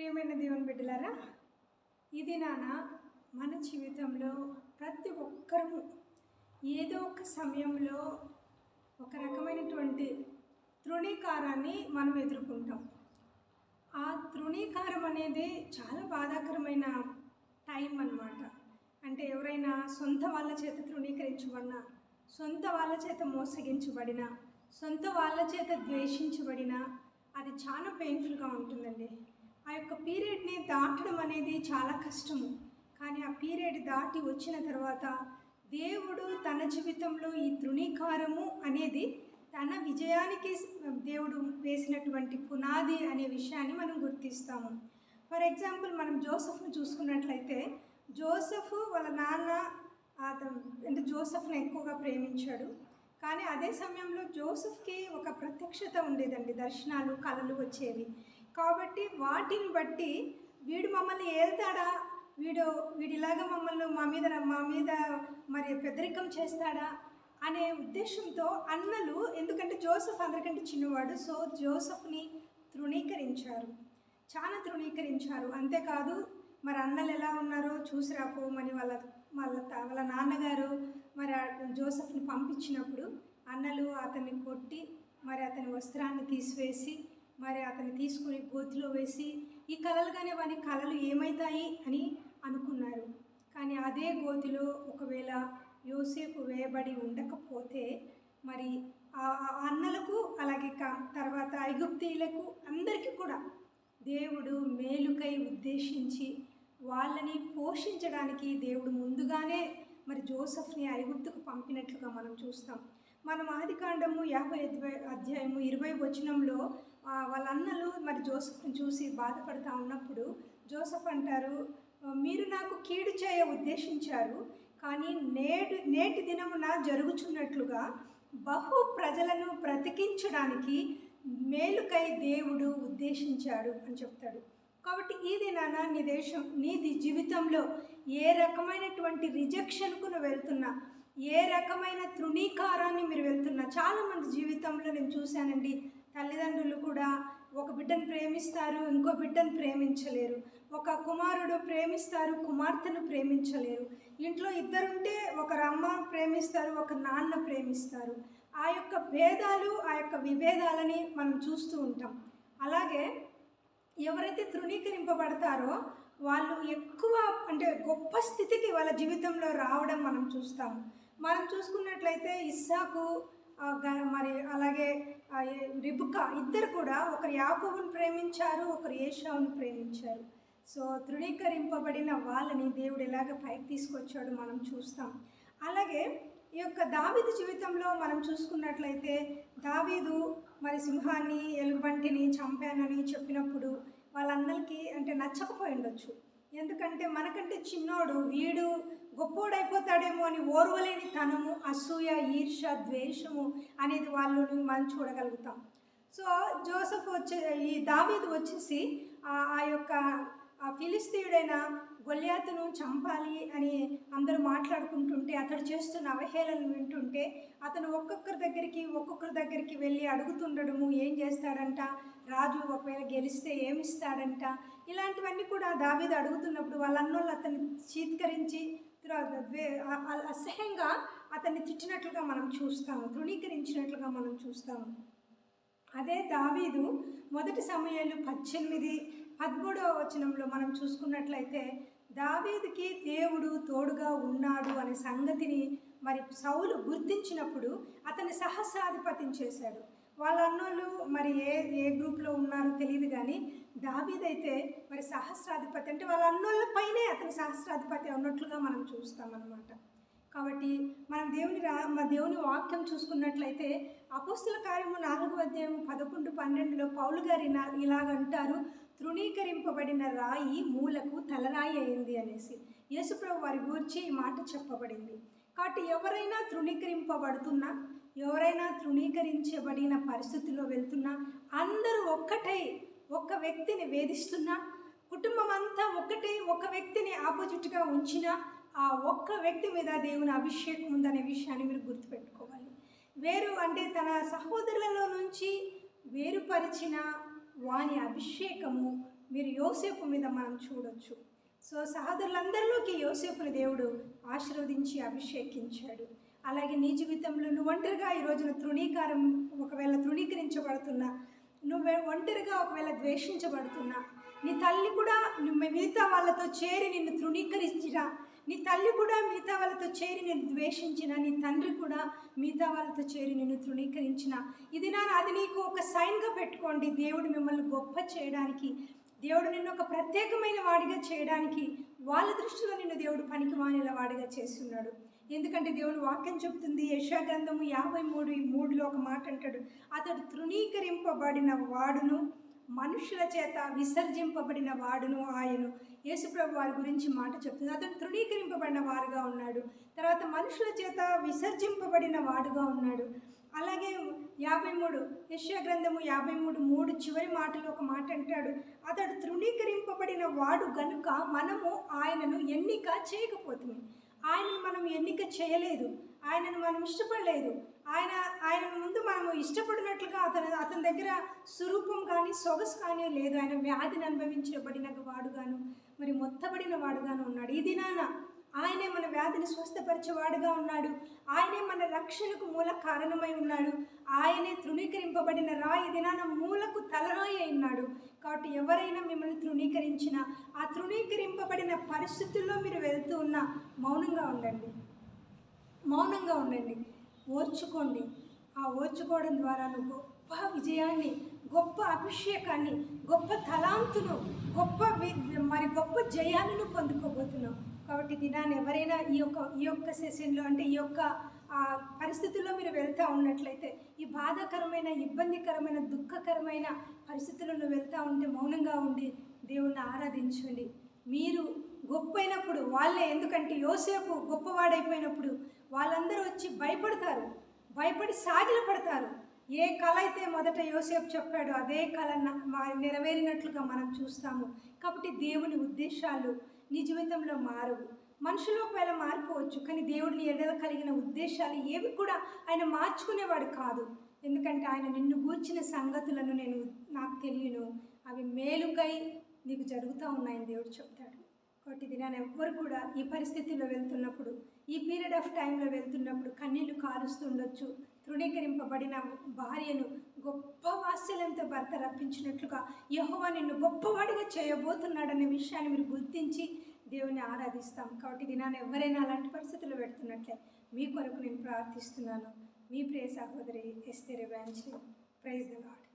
ప్రియమైన దేవుని బిడ్డలారా, ఇది మన జీవితంలో ప్రతి ఒక్కరము ఏదో ఒక సమయంలో ఒక రకమైనటువంటి తృణీకారాన్ని మనం ఎదుర్కొంటాం. ఆ తృణీకారం అనేది చాలా బాధాకరమైన టైం అన్నమాట. అంటే ఎవరైనా సొంత వాళ్ళ చేత తృణీకరించబడినా, సొంత వాళ్ళ చేత మోసగించబడినా, సొంత వాళ్ళ చేత ద్వేషించబడినా అది చాలా పెయిన్ఫుల్గా ఉంటుందండి. ఆ యొక్క పీరియడ్ని దాటడం అనేది చాలా కష్టము. కానీ ఆ పీరియడ్ దాటి వచ్చిన తర్వాత దేవుడు తన జీవితంలో ఈ తృణీకారము అనేది తన విజయానికి దేవుడు వేసినటువంటి పునాది అనే విషయాన్ని మనం గుర్తిస్తాము. ఫర్ ఎగ్జాంపుల్, మనం జోసెఫ్ను చూసుకున్నట్లయితే, జోసెఫ్ వాళ్ళ నాన్న అంటే జోసెఫ్ను ఎక్కువగా ప్రేమించాడు. కానీ అదే సమయంలో జోసెఫ్కి ఒక ప్రత్యక్షత ఉండేదండి, దర్శనాలు కళలు వచ్చేవి. కాబట్టి వాటిని బట్టి వీడు మమ్మల్ని ఏల్తాడా, వీడిలాగా మా మీద మరి పెద్దరికం చేస్తాడా అనే ఉద్దేశంతో అన్నలు, ఎందుకంటే జోసెఫ్ అందరికంటే చిన్నవాడు, సో జోసెఫ్ని తృణీకరించారు, చాలా తృణీకరించారు. అంతేకాదు, మరి అన్నలు ఎలా ఉన్నారో చూసి రాపోమని వాళ్ళ నాన్నగారు మరి జోసెఫ్ని పంపించినప్పుడు అన్నలు అతన్ని కొట్టి మరి అతని వస్త్రాన్ని తీసివేసి మరి అతన్ని తీసుకుని గోతిలో వేసి ఈ కలలుగానే వాని కళలు ఏమవుతాయి అని అనుకున్నారు. కానీ అదే గోతిలో ఒకవేళ యోసేపు వేయబడి ఉండకపోతే మరి ఆ అన్నలకు అలాగే తర్వాత ఐగుప్తీయులకు అందరికీ కూడా దేవుడు మేలుకై ఉద్దేశించి వాళ్ళని పోషించడానికి దేవుడు ముందుగానే మరి జోసెఫ్ని ఐగుప్తుకు పంపినట్లుగా మనం చూస్తాం. మనం ఆదికాండము 50వ అధ్యాయము 20వ వచనంలో వాళ్ళ అన్నలు మరి జోసెఫ్ని చూసి బాధపడుతూ ఉన్నప్పుడు జోసెఫ్ అంటారు, మీరు నాకు కీడు చేయ ఉద్దేశించారు, కానీ నేటి దినమున జరుగుచున్నట్లుగా బహు ప్రజలను బ్రతికించడానికి మేలుకై దేవుడు ఉద్దేశించాడు అని చెప్తాడు. కాబట్టి ఈ దినాన నీ జీవితంలో ఏ రకమైనటువంటి రిజెక్షన్కు నువ్వు వెళ్తున్నా, ఏ రకమైన తృణీకారాన్ని మీరు వెళ్తున్నా, చాలామంది జీవితంలో నేను చూశానండి, తల్లిదండ్రులు కూడా ఒక బిడ్డను ప్రేమిస్తారు, ఇంకో బిడ్డను ప్రేమించలేరు. ఒక కుమారుడు ప్రేమిస్తారు, కుమార్తెను ప్రేమించలేరు. ఇంట్లో ఇద్దరుంటే ఒకరు అమ్మ ప్రేమిస్తారు, ఒక నాన్న ప్రేమిస్తారు. ఆ యొక్క భేదాలు, ఆ యొక్క విభేదాలని మనం చూస్తూ ఉంటాం. అలాగే ఎవరైతే తృణీకరింపబడతారో వాళ్ళు ఎక్కువ అంటే గొప్ప స్థితికి వాళ్ళ జీవితంలో రావడం మనం చూస్తాము. మనం చూసుకున్నట్లయితే ఇస్సాకు మరి అలాగే రిబ్కా ఇద్దరు కూడా ఒకరు యాకోబును ప్రేమించారు, ఒకరు ఏశావును ప్రేమించారు. సో తృణీకరింపబడిన వాళ్ళని దేవుడు ఎలాగ పైకి తీసుకొచ్చాడో మనం చూస్తాం. అలాగే ఈ యొక్క దావీదు జీవితంలో మనం చూసుకున్నట్లయితే, దావీదు మరి సింహాన్ని ఎలుగుబంటిని చంపానని చెప్పినప్పుడు వాళ్ళందరికీ అంటే నచ్చకపోయి ఉండొచ్చు. ఎందుకంటే మనకంటే చిన్నోడు, వీడు గొప్పోడైపోతాడేమో అని ఓర్వలేని తనము, అసూయ, ఈర్ష, ద్వేషము అనేది మనం చూడగలుగుతాం. సో జోసెఫ్ ఈ దావీదు వచ్చేసి ఆ యొక్క ఫిలిస్తీయుడైన గొల్యాతును చంపాలి అని అందరూ మాట్లాడుకుంటుంటే, అతడు చేస్తున్న అవహేళనలు వింటుంటే అతను ఒక్కొక్కరి దగ్గరికి వెళ్ళి అడుగుతుండడము, ఏం చేస్తాడంట, రాజు ఒకవేళ గెలిస్తే ఏమిస్తాడంట, ఇలాంటివన్నీ కూడా దావీదు అడుగుతున్నప్పుడు వాళ్ళ అన్నోళ్ళు అతన్ని చీత్కరించి అసహ్యంగా అతన్ని తిట్టినట్లుగా మనం చూస్తాము, తృణీకరించినట్లుగా మనం చూస్తాము. అదే దావీదు 1 సమూయేలు 18:13వ వచనంలో మనం చూసుకున్నట్లయితే, దావీదుకి దేవుడు తోడుగా ఉన్నాడు అనే సంగతిని మరి సౌలు గుర్తించినప్పుడు అతన్ని సహస్రాధిపతిని చేశాడు. వాళ్ళ అన్నోళ్ళు మరి ఏ గ్రూప్లో ఉన్నారో తెలియదు, కానీ దావీదైతే మరి సహస్రాధిపతి అంటే వాళ్ళ అన్నోళ్ళ పైనే అతని సహస్రాధిపతి ఉన్నట్లుగా మనం చూస్తామన్నమాట. కాబట్టి మనం దేవుని వాక్యం చూసుకున్నట్లయితే, అపోస్తుల కార్యము 4వ అధ్యాయము 11-12లో పౌలు గారు ఇలాగంటారు, తృణీకరింపబడిన రాయి మూలకు తలరాయి అయింది అనేసి యేసుప్రభు వారి గురించి ఈ మాట చెప్పబడింది. కాబట్టి ఎవరైనా తృణీకరింపబడుతున్నా, ఎవరైనా తృణీకరించబడిన పరిస్థితుల్లో వెళ్తున్నా, అందరూ ఒక్కటై ఒక వ్యక్తిని వేధిస్తున్నా, కుటుంబం అంతా ఒకటే ఒక వ్యక్తిని ఆపోజిట్గా ఉంచినా, ఆ ఒక్క వ్యక్తి మీద దేవుని అభిషేకం ఉందనే విషయాన్ని మీరు గుర్తుపెట్టుకోవాలి. అంటే తన సహోదరులలో నుంచి వేరుపరిచిన వాని అభిషేకము మీరు యోసేపు మీద మనం చూడొచ్చు. సో సహోదరులందరిలోకి యోసేపుని దేవుడు ఆశీర్వదించి అభిషేకించాడు. అలాగే నీ జీవితంలో నువ్వు ఒంటరిగా ఈ రోజున ఒకవేళ తృణీకరించబడుతున్నా, నువ్వు ఒంటరిగా ఒకవేళ ద్వేషించబడుతున్నా, నీ తల్లి కూడా మిగతా వాళ్ళతో చేరి నిన్ను తృణీకరించిన, నీ తల్లి కూడా మిగతా వాళ్ళతో చేరి నిన్ను ద్వేషించిన, నీ తండ్రి కూడా మిగతా వాళ్ళతో చేరి నిన్ను తృణీకరించిన, ఇది అది నీకు ఒక సైన్గా పెట్టుకోండి. దేవుడు మిమ్మల్ని గొప్ప చేయడానికి, దేవుడు నిన్ను ఒక ప్రత్యేకమైన వాడిగా చేయడానికి, వాళ్ళ దృష్టిలో నిన్ను దేవుడు పనికిమాలిన వాడిగా చేస్తున్నాడు. ఎందుకంటే దేవుడు వాక్యం చెప్తుంది, యెషయా గ్రంథము 53:3లో ఒక మాట అంటాడు, అతడు తృణీకరింపబడిన వాడును, మనుషుల చేత విసర్జింపబడిన వాడును ఆయను. యేసుప్రభు వారి గురించి మాట చెప్తుంది. అతడు తృణీకరింపబడిన వారుగా ఉన్నాడు, తర్వాత మనుషుల చేత విసర్జింపబడిన వాడుగా ఉన్నాడు. అలాగే యెషయా గ్రంథము 53:3 చివరి మాటలో ఒక మాట అంటాడు, అతడు తృణీకరింపబడిన వాడు గనుక మనము ఆయనను ఎన్నిక చేయకపోతుంది. ఆయనను మనం ఎన్నిక చేయలేదు, ఆయనను మనం ఇష్టపడలేదు. ఆయన ముందు మనము ఇష్టపడినట్లుగా అతని దగ్గర స్వరూపం కానీ సొగసు కానీ లేదు. ఆయన వ్యాధిని అనుభవించబడిన వాడుగాను, మరి మొత్తబడిన వాడుగాను ఉన్నాడు. ఈ దినాన ఆయనే మన వ్యాధిని స్వస్థపరిచేవాడుగా ఉన్నాడు. ఆయనే మన రక్షణకు మూల కారణమై ఉన్నాడు. ఆయనే తృణీకరింపబడిన రాయి దినాన మూలకు తలరాయి అయినాడు. కాబట్టి ఎవరైనా మిమ్మల్ని తృణీకరించినా, ఆ తృణీకరింపబడిన పరిస్థితుల్లో మీరు వెళ్తూ ఉన్నా మౌనంగా ఉండండి, మౌనంగా ఉండండి, ఓర్చుకోండి. ఆ ఓర్చుకోవడం ద్వారా నువ్వు గొప్ప విజయాన్ని, గొప్ప అభిషేకాన్ని, గొప్ప తలాంతును, గొప్ప జయాలను పొందుకోబోతున్నావు. కాబట్టి దినాన్ని ఎవరైనా ఈ యొక్క సెషన్లో, అంటే ఈ యొక్క పరిస్థితుల్లో మీరు వెళ్తూ ఉన్నట్లయితే, ఈ బాధాకరమైన, ఇబ్బందికరమైన, దుఃఖకరమైన పరిస్థితుల్లో వెళ్తూ ఉంటే మౌనంగా ఉండి దేవుణ్ణి ఆరాధించండి. మీరు గొప్పైనప్పుడు వాళ్ళే, ఎందుకంటే యోసేపు గొప్పవాడైపోయినప్పుడు వాళ్ళందరూ వచ్చి భయపడతారు, భయపడి సాగిలపడతారు. ఏ కళ అయితే మొదట యోసేపు చెప్పాడో అదే కళ నెరవేరినట్లుగా మనం చూస్తాము. కాబట్టి దేవుని ఉద్దేశాలు నీ జీవితంలో మారవు. మనుషులు ఒకవేళ మారిపోవచ్చు, కానీ దేవుడిని ఎడల కలిగిన ఉద్దేశాలు ఏవి కూడా ఆయన మార్చుకునేవాడు కాదు. ఎందుకంటే ఆయన నిన్ను గూర్చిన సంగతులను నాకు తెలియను, అవి మేలుకై నీకు జరుగుతూ ఉన్నాయని దేవుడు చెప్తాడు. కాబట్టి దినాన్ని ఎవ్వరు కూడా ఈ పరిస్థితిలో వెళ్తున్నప్పుడు, ఈ పీరియడ్ ఆఫ్ టైంలో వెళ్తున్నప్పుడు కన్నీళ్లు కారుస్తుండొచ్చు. తృణీకరింపబడిన భార్యను గొప్ప వాత్సల్యంతో భర్త రప్పించినట్లుగా యెహోవా నిన్ను గొప్పవాడిగా చేయబోతున్నాడనే విషయాన్ని మీరు గుర్తించి దేవుని ఆరాధిస్తాం. కాబట్టి దినాన్ని ఎవరైనా అలాంటి పరిస్థితుల్లో పెడుతున్నట్లే మీ కొరకు నేను ప్రార్థిస్తున్నాను. మీ ప్రియ సహోదరి Esther evangelist. Praise the lord.